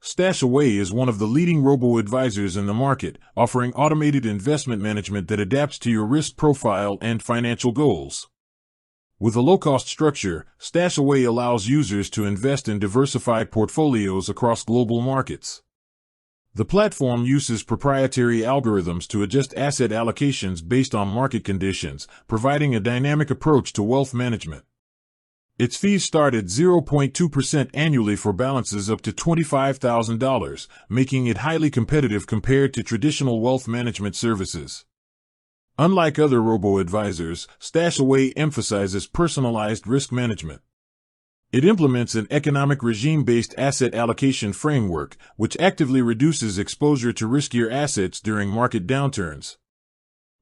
StashAway is one of the leading robo-advisors in the market, offering automated investment management that adapts to your risk profile and financial goals. With a low-cost structure, StashAway allows users to invest in diversified portfolios across global markets. The platform uses proprietary algorithms to adjust asset allocations based on market conditions, providing a dynamic approach to wealth management. Its fees start at 0.2% annually for balances up to $25,000, making it highly competitive compared to traditional wealth management services. Unlike other robo-advisors, StashAway emphasizes personalized risk management. It implements an economic regime-based asset allocation framework, which actively reduces exposure to riskier assets during market downturns.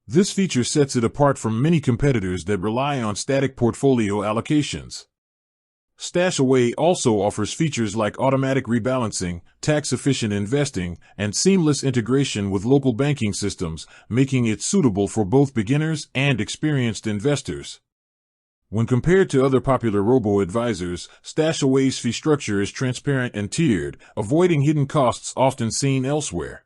This feature sets it apart from many competitors that rely on static portfolio allocations. StashAway also offers features like automatic rebalancing, tax-efficient investing, and seamless integration with local banking systems, making it suitable for both beginners and experienced investors. When compared to other popular robo-advisors, StashAway's fee structure is transparent and tiered, avoiding hidden costs often seen elsewhere.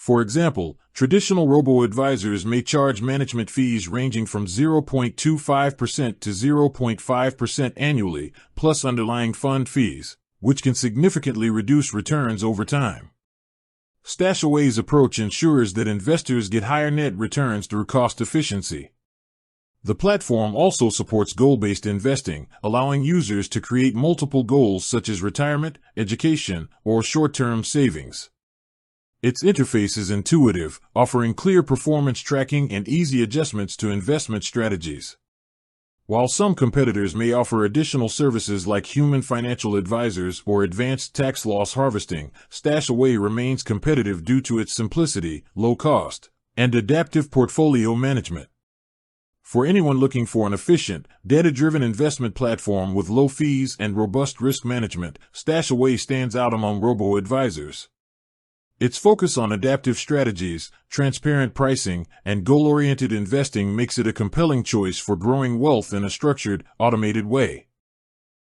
For example, traditional robo-advisors may charge management fees ranging from 0.25% to 0.5% annually, plus underlying fund fees, which can significantly reduce returns over time. StashAway's approach ensures that investors get higher net returns through cost efficiency. The platform also supports goal-based investing, allowing users to create multiple goals such as retirement, education, or short-term savings. Its interface is intuitive, offering clear performance tracking and easy adjustments to investment strategies. While some competitors may offer additional services like human financial advisors or advanced tax loss harvesting, StashAway remains competitive due to its simplicity, low cost, and adaptive portfolio management. For anyone looking for an efficient, data-driven investment platform with low fees and robust risk management, StashAway stands out among robo-advisors. Its focus on adaptive strategies, transparent pricing, and goal-oriented investing makes it a compelling choice for growing wealth in a structured, automated way.